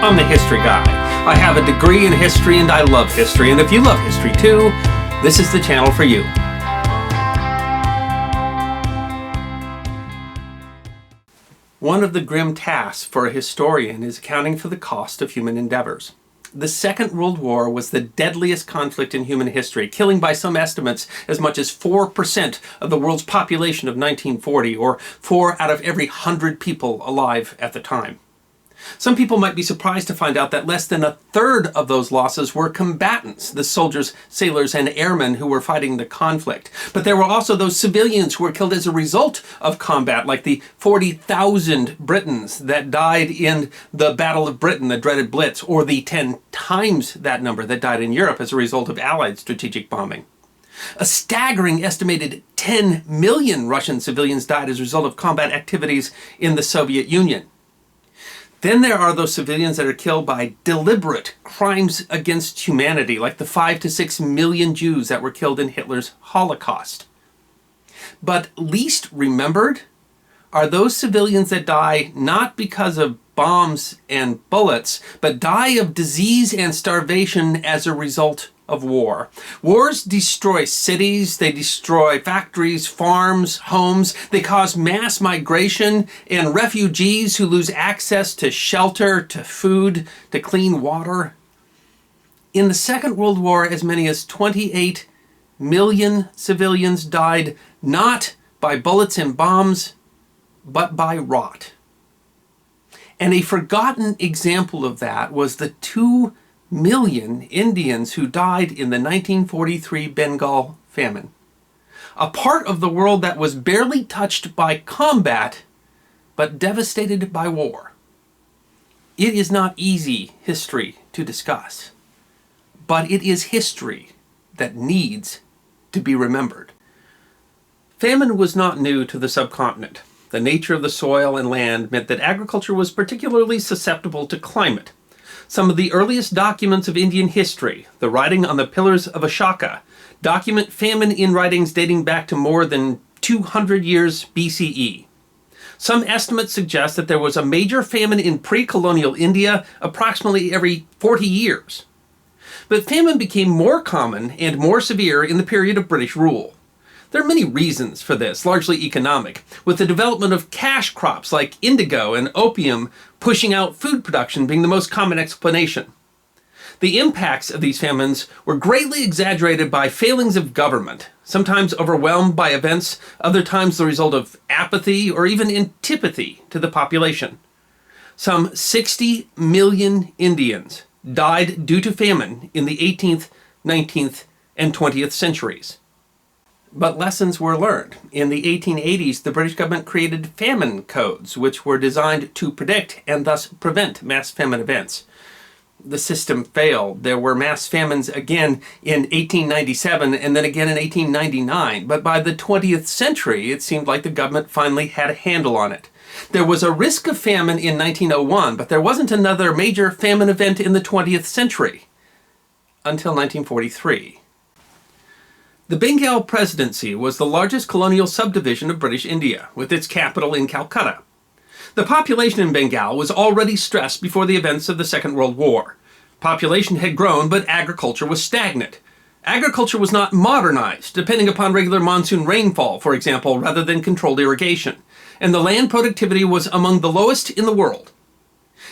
I'm the history guy. I have a degree in history and I love history, and if you love history too, this is the channel for you. One of the grim tasks for a historian is accounting for the cost of human endeavors. The Second World War was the deadliest conflict in human history, killing by some estimates as much as 4% of the world's population of 1940, or 4 out of every 100 people alive at the time. Some people might be surprised to find out that less than a third of those losses were combatants, the soldiers, sailors, and airmen who were fighting the conflict. But there were also those civilians who were killed as a result of combat, like the 40,000 Britons that died in the Battle of Britain, the dreaded Blitz, or the 10 times that number that died in Europe as a result of Allied strategic bombing. A staggering estimated 10 million Russian civilians died as a result of combat activities in the Soviet Union. Then there are those civilians that are killed by deliberate crimes against humanity, like the 5 to 6 million Jews that were killed in Hitler's Holocaust. But least remembered are those civilians that die not because of bombs and bullets, but die of disease and starvation as a result of war. Wars destroy cities, they destroy factories, farms, homes, they cause mass migration and refugees who lose access to shelter, to food, to clean water. In the Second World War, as many as 28 million civilians died not by bullets and bombs, but by rot. And a forgotten example of that was the 2 million Indians who died in the 1943 Bengal Famine. A part of the world that was barely touched by combat, but devastated by war. It is not easy history to discuss, but it is history that needs to be remembered. Famine was not new to the subcontinent. The nature of the soil and land meant that agriculture was particularly susceptible to climate. Some of the earliest documents of Indian history, the writing on the Pillars of Ashaka, document famine in writings dating back to more than 200 years BCE. Some estimates suggest that there was a major famine in pre-colonial India approximately every 40 years. But famine became more common and more severe in the period of British rule. There are many reasons for this, largely economic, with the development of cash crops like indigo and opium pushing out food production being the most common explanation. The impacts of these famines were greatly exaggerated by failings of government, sometimes overwhelmed by events, other times the result of apathy or even antipathy to the population. Some 60 million Indians died due to famine in the 18th, 19th, and 20th centuries. But lessons were learned. In the 1880s, the British government created famine codes, which were designed to predict and thus prevent mass famine events. The system failed. There were mass famines again in 1897 and then again in 1899. But by the 20th century, it seemed like the government finally had a handle on it. There was a risk of famine in 1901, but there wasn't another major famine event in the 20th century until 1943. The Bengal Presidency was the largest colonial subdivision of British India, with its capital in Calcutta. The population in Bengal was already stressed before the events of the Second World War. Population had grown, but agriculture was stagnant. Agriculture was not modernized, depending upon regular monsoon rainfall, for example, rather than controlled irrigation. And the land productivity was among the lowest in the world.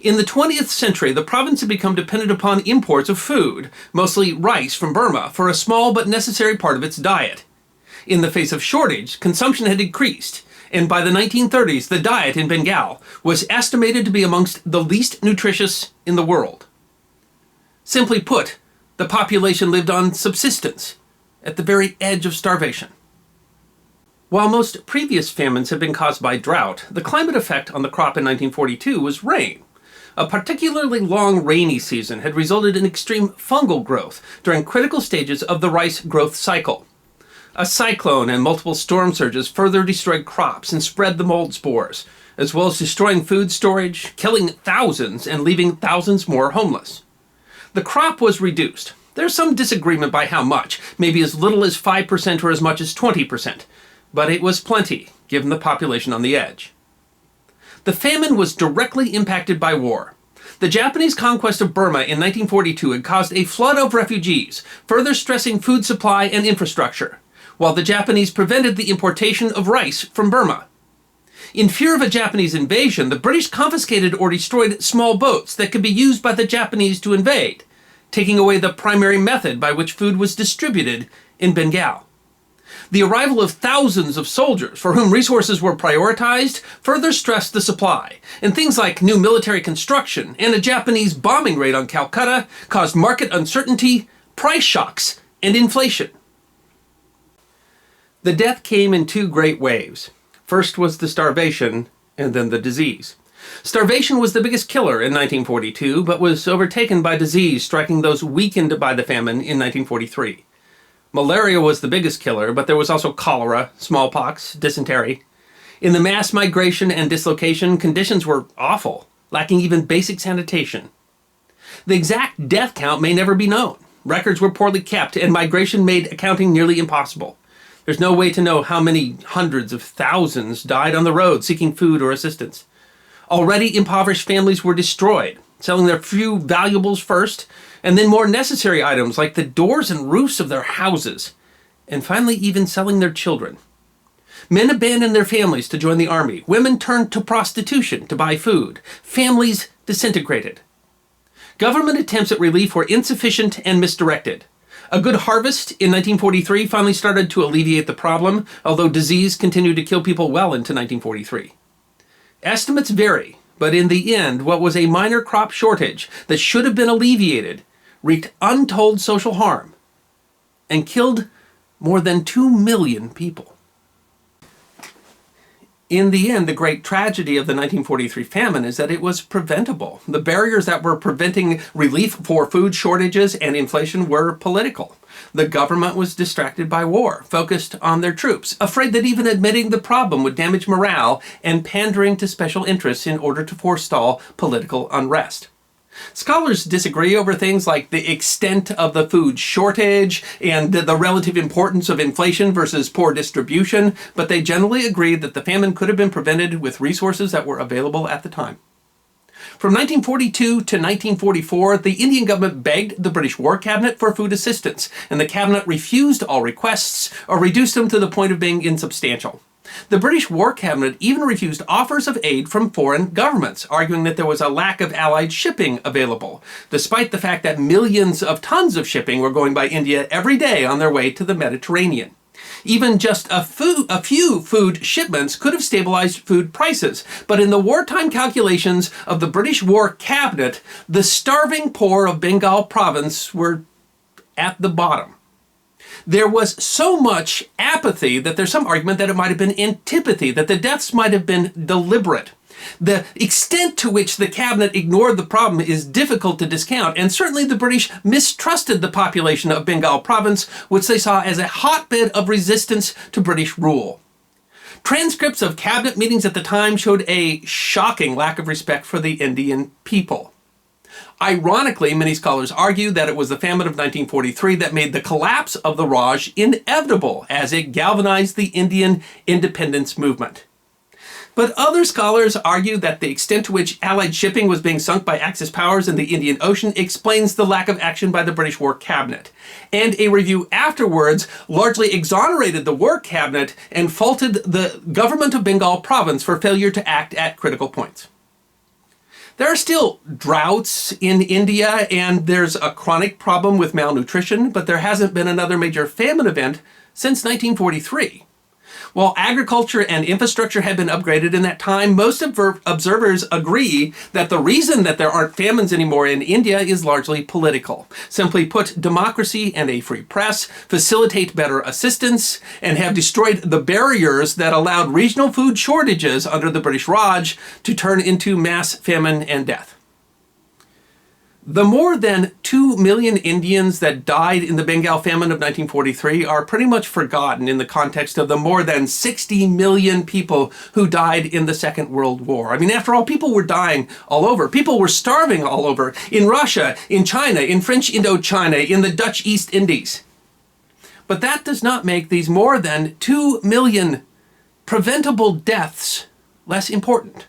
In the 20th century, the province had become dependent upon imports of food, mostly rice from Burma, for a small but necessary part of its diet. In the face of shortage, consumption had decreased, and by the 1930s, the diet in Bengal was estimated to be amongst the least nutritious in the world. Simply put, the population lived on subsistence, at the very edge of starvation. While most previous famines had been caused by drought, the climate effect on the crop in 1942 was rain. A particularly long rainy season had resulted in extreme fungal growth during critical stages of the rice growth cycle. A cyclone and multiple storm surges further destroyed crops and spread the mold spores, as well as destroying food storage, killing thousands, and leaving thousands more homeless. The crop was reduced. There's some disagreement by how much, maybe as little as 5% or as much as 20%, but it was plenty, given the population on the edge. The famine was directly impacted by war. The Japanese conquest of Burma in 1942 had caused a flood of refugees, further stressing food supply and infrastructure, while the Japanese prevented the importation of rice from Burma. In fear of a Japanese invasion, the British confiscated or destroyed small boats that could be used by the Japanese to invade, taking away the primary method by which food was distributed in Bengal. The arrival of thousands of soldiers for whom resources were prioritized further stressed the supply, and things like new military construction and a Japanese bombing raid on Calcutta caused market uncertainty, price shocks, and inflation. The death came in two great waves. First was the starvation, and then the disease. Starvation was the biggest killer in 1942, but was overtaken by disease, striking those weakened by the famine in 1943. Malaria was the biggest killer, but there was also cholera, smallpox, dysentery. In the mass migration and dislocation, conditions were awful, lacking even basic sanitation. The exact death count may never be known. Records were poorly kept, and migration made accounting nearly impossible. There's no way to know how many hundreds of thousands died on the road seeking food or assistance. Already impoverished families were destroyed, selling their few valuables first, and then more necessary items like the doors and roofs of their houses, and finally even selling their children. Men abandoned their families to join the army. Women turned to prostitution to buy food. Families disintegrated. Government attempts at relief were insufficient and misdirected. A good harvest in 1943 finally started to alleviate the problem, although disease continued to kill people well into 1943. Estimates vary, but in the end, what was a minor crop shortage that should have been alleviated wreaked untold social harm and killed more than 2 million people. In the end, the great tragedy of the 1943 famine is that it was preventable. The barriers that were preventing relief for food shortages and inflation were political. The government was distracted by war, focused on their troops, afraid that even admitting the problem would damage morale, and pandering to special interests in order to forestall political unrest. Scholars disagree over things like the extent of the food shortage and the relative importance of inflation versus poor distribution, but they generally agree that the famine could have been prevented with resources that were available at the time. From 1942 to 1944, the Indian government begged the British War Cabinet for food assistance, and the cabinet refused all requests or reduced them to the point of being insubstantial. The British War Cabinet even refused offers of aid from foreign governments, arguing that there was a lack of Allied shipping available, despite the fact that millions of tons of shipping were going by India every day on their way to the Mediterranean. Even just a few food shipments could have stabilized food prices, but in the wartime calculations of the British War Cabinet, the starving poor of Bengal province were at the bottom. There was so much apathy that there's some argument that it might have been antipathy, that the deaths might have been deliberate. The extent to which the cabinet ignored the problem is difficult to discount, and certainly the British mistrusted the population of Bengal province, which they saw as a hotbed of resistance to British rule. Transcripts of cabinet meetings at the time showed a shocking lack of respect for the Indian people. Ironically, many scholars argue that it was the famine of 1943 that made the collapse of the Raj inevitable, as it galvanized the Indian independence movement. But other scholars argue that the extent to which Allied shipping was being sunk by Axis powers in the Indian Ocean explains the lack of action by the British War Cabinet. And a review afterwards largely exonerated the War Cabinet and faulted the government of Bengal province for failure to act at critical points. There are still droughts in India, and there's a chronic problem with malnutrition, but there hasn't been another major famine event since 1943. While agriculture and infrastructure had been upgraded in that time, most observers agree that the reason that there aren't famines anymore in India is largely political. Simply put, democracy and a free press facilitate better assistance and have destroyed the barriers that allowed regional food shortages under the British Raj to turn into mass famine and death. The more than 2 million Indians that died in the Bengal famine of 1943 are pretty much forgotten in the context of the more than 60 million people who died in the Second World War. I mean, after all, people were dying all over. People were starving all over, in Russia, in China, in French Indochina, in the Dutch East Indies. But that does not make these more than 2 million preventable deaths less important.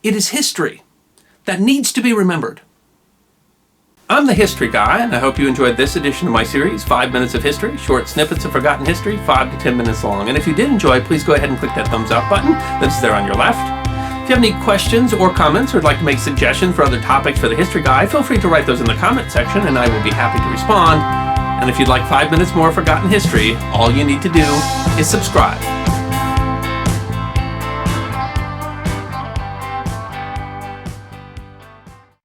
It is history that needs to be remembered. I'm the History Guy, and I hope you enjoyed this edition of my series, 5 Minutes of History, short snippets of forgotten history, 5 to 10 minutes long. And if you did enjoy, please go ahead and click that thumbs up button that's there on your left. If you have any questions or comments or would like to make suggestions for other topics for the History Guy, feel free to write those in the comment section and I will be happy to respond. And if you'd like 5 minutes more forgotten history, all you need to do is subscribe.